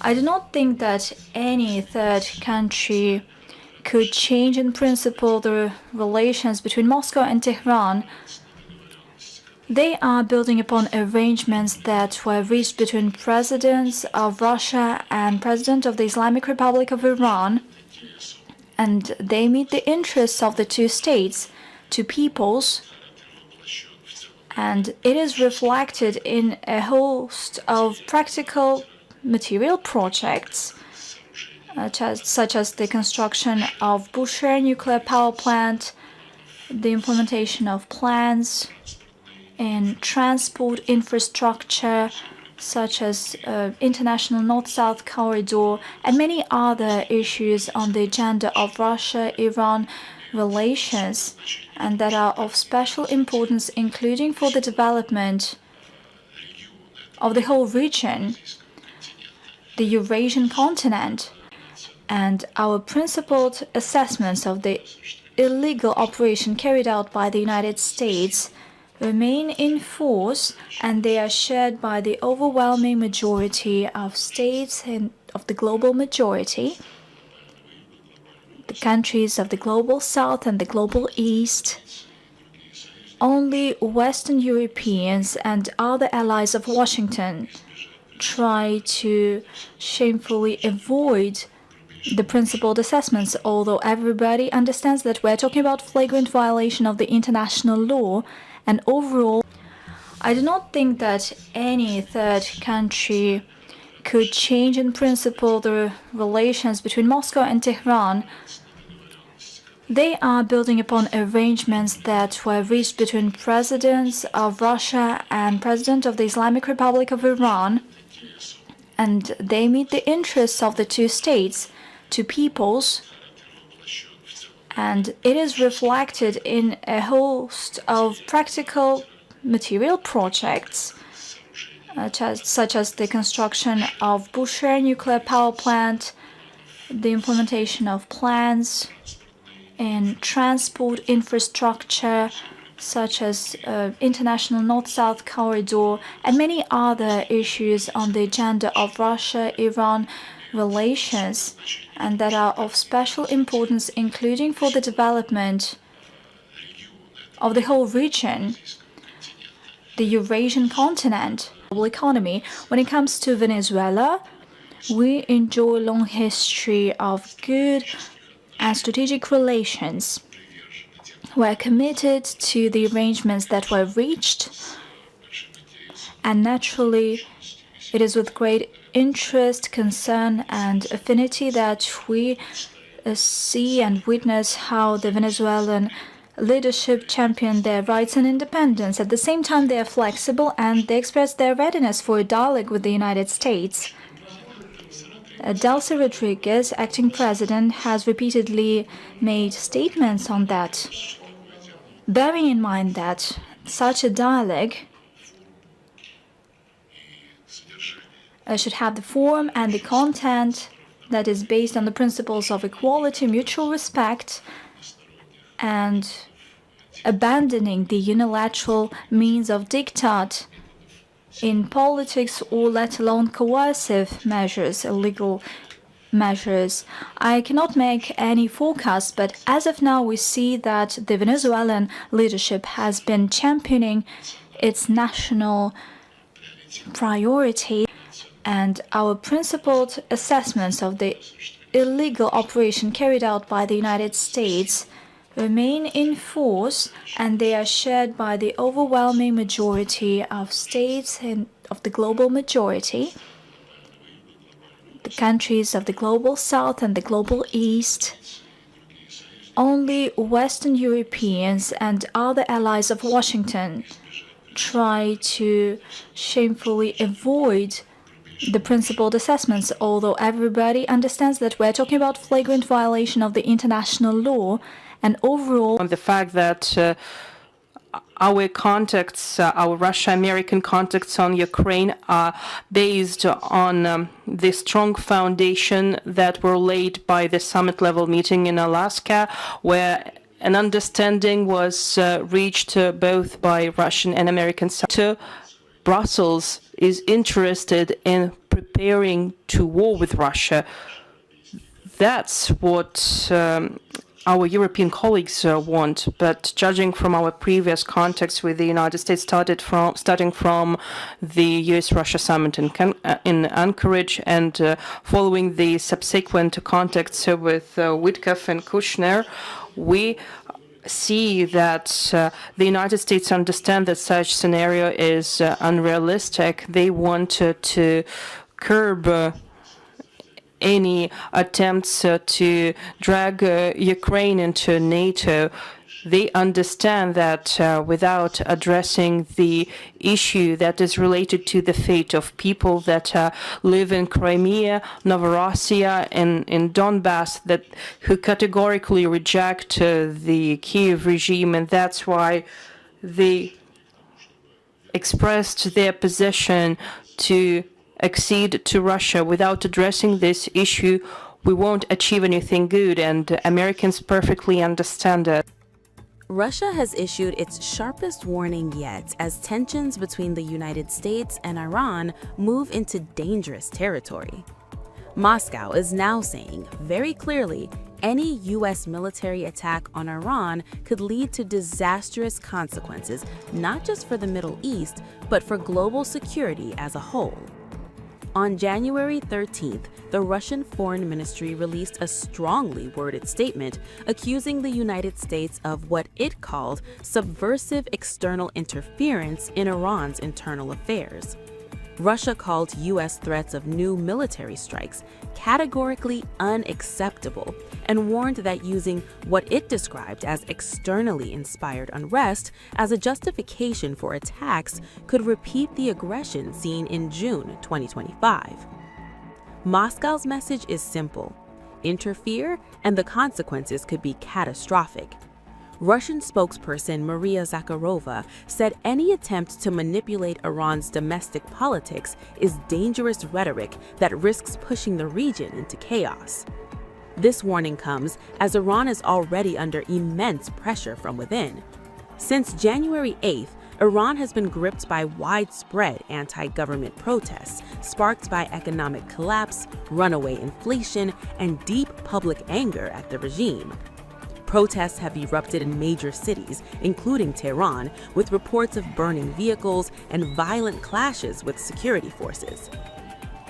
I do not think that any third country could change in principle the relations between Moscow and Tehran. They are building upon arrangements that were reached between presidents of Russia and president of the Islamic Republic of Iran, and they meet the interests of the two states, two peoples, and it is reflected in a host of practical material projects, such as the construction of Bushehr nuclear power plant, the implementation of plans in transport infrastructure, such as international north-south corridor, and many other issues on the agenda of Russia-Iran relations, and that are of special importance, including for the development of the whole region, the Eurasian continent, and our principled assessments of the illegal operation carried out by the United States remain in force, and they are shared by the overwhelming majority of states and of the global majority, the countries of the global south and the global east. Only Western Europeans and other allies of Washington try to shamefully avoid the principled assessments, although everybody understands that we're talking about flagrant violation of the international law. And overall, I do not think that any third country could change in principle the relations between Moscow and Tehran. They are building upon arrangements that were reached between presidents of Russia and president of the Islamic Republic of Iran, and they meet the interests of the two states, two peoples, and it is reflected in a host of practical material projects, such as the construction of Bushehr nuclear power plant, the implementation of plans in transport infrastructure, such as international north-south corridor, and many other issues on the agenda of Russia-Iran relations, and that are of special importance, including for the development of the whole region, the Eurasian continent, global economy. When it comes to Venezuela, we enjoy a long history of good and strategic relations. We're committed to the arrangements that were reached, and naturally, it is with great interest, concern, and affinity that we see and witness how the Venezuelan leadership champion their rights and independence. At the same time, they are flexible and they express their readiness for a dialogue with the United States. Delcy Rodriguez, acting president, has repeatedly made statements on that, bearing in mind that such a dialogue should have the form and the content that is based on the principles of equality, mutual respect, and abandoning the unilateral means of diktat in politics, or let alone coercive measures, illegal measures. I cannot make any forecast, but as of now, we see that the Venezuelan leadership has been championing its national priority, and our principled assessments of the illegal operation carried out by the United States remain in force, and they are shared by the overwhelming majority of states and of the global majority, the countries of the global south and the global east. Only Western Europeans and other allies of Washington try to shamefully avoid the principled assessments, although everybody understands that we're talking about flagrant violation of the international law. And overall, on the fact that our contacts, our Russia-American contacts on Ukraine are based on the strong foundation that were laid by the summit-level meeting in Alaska, where an understanding was reached both by Russian and American sides. Brussels is interested in preparing preparing to war with Russia. That's what our European colleagues want. But judging from our previous contacts with the United States, starting from the U.S.-Russia summit in Anchorage and following the subsequent contacts with Witkoff and Kushner, we see that the United States understand that such scenario is unrealistic. They want to curb any attempts to drag Ukraine into NATO. They understand that without addressing the issue that is related to the fate of people that live in Crimea, Novorossiya, and in Donbass, who categorically reject the Kiev regime, and that's why they expressed their position to accede to Russia. Without addressing this issue, we won't achieve anything good, and Americans perfectly understand it. Russia has issued its sharpest warning yet as tensions between the United States and Iran move into dangerous territory. Moscow is now saying very clearly any U.S. military attack on Iran could lead to disastrous consequences, not just for the Middle East, but for global security as a whole. On January 13th, the Russian Foreign Ministry released a strongly worded statement accusing the United States of what it called subversive external interference in Iran's internal affairs. Russia called U.S. threats of new military strikes categorically unacceptable and warned that using what it described as externally inspired unrest as a justification for attacks could repeat the aggression seen in June 2025. Moscow's message is simple: interfere and the consequences could be catastrophic. Russian spokesperson Maria Zakharova said any attempt to manipulate Iran's domestic politics is dangerous rhetoric that risks pushing the region into chaos. This warning comes as Iran is already under immense pressure from within. Since January 8th, Iran has been gripped by widespread anti-government protests sparked by economic collapse, runaway inflation, and deep public anger at the regime. Protests have erupted in major cities, including Tehran, with reports of burning vehicles and violent clashes with security forces.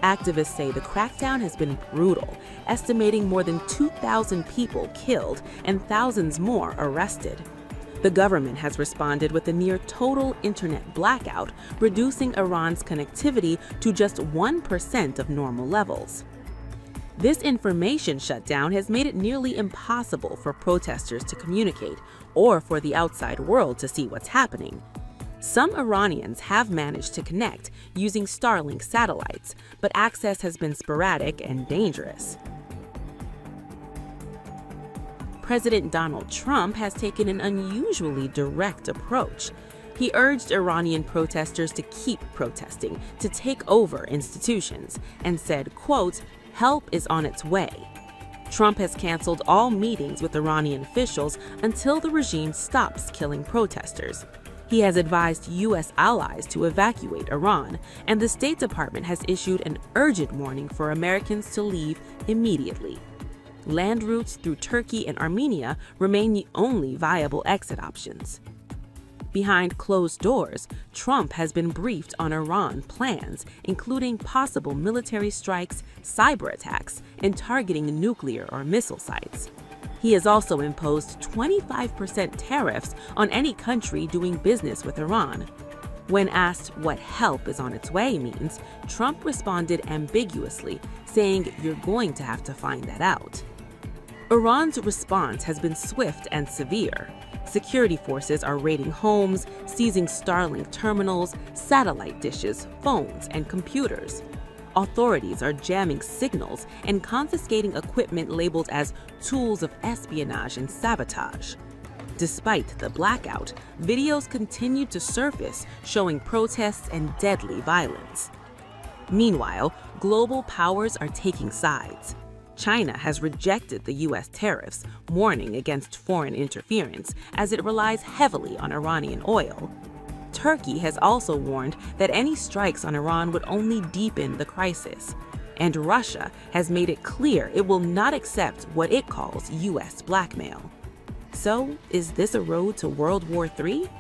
Activists say the crackdown has been brutal, estimating more than 2,000 people killed and thousands more arrested. The government has responded with a near total internet blackout, reducing Iran's connectivity to just 1% of normal levels. This information shutdown has made it nearly impossible for protesters to communicate or for the outside world to see what's happening. Some Iranians have managed to connect using Starlink satellites, but access has been sporadic and dangerous. President Donald Trump has taken an unusually direct approach. He urged Iranian protesters to keep protesting, to take over institutions, and said, quote, "Help is on its way." Trump has canceled all meetings with Iranian officials until the regime stops killing protesters. He has advised U.S. allies to evacuate Iran, and the State Department has issued an urgent warning for Americans to leave immediately. Land routes through Turkey and Armenia remain the only viable exit options. Behind closed doors, Trump has been briefed on Iran plans, including possible military strikes, cyber attacks, and targeting nuclear or missile sites. He has also imposed 25% tariffs on any country doing business with Iran. When asked what help is on its way means, Trump responded ambiguously, saying, "You're going to have to find that out." Iran's response has been swift and severe. Security forces are raiding homes, seizing Starlink terminals, satellite dishes, phones, and computers. Authorities are jamming signals and confiscating equipment labeled as tools of espionage and sabotage. Despite the blackout, videos continue to surface showing protests and deadly violence. Meanwhile, global powers are taking sides. China has rejected the U.S. tariffs, warning against foreign interference as it relies heavily on Iranian oil. Turkey has also warned that any strikes on Iran would only deepen the crisis. And Russia has made it clear it will not accept what it calls U.S. blackmail. So, is this a road to World War III?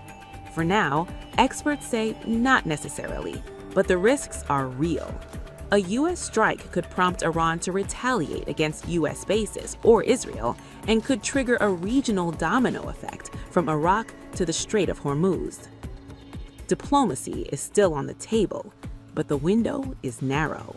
For now, experts say not necessarily, but the risks are real. A U.S. strike could prompt Iran to retaliate against U.S. bases or Israel and could trigger a regional domino effect from Iraq to the Strait of Hormuz. Diplomacy is still on the table, but the window is narrow.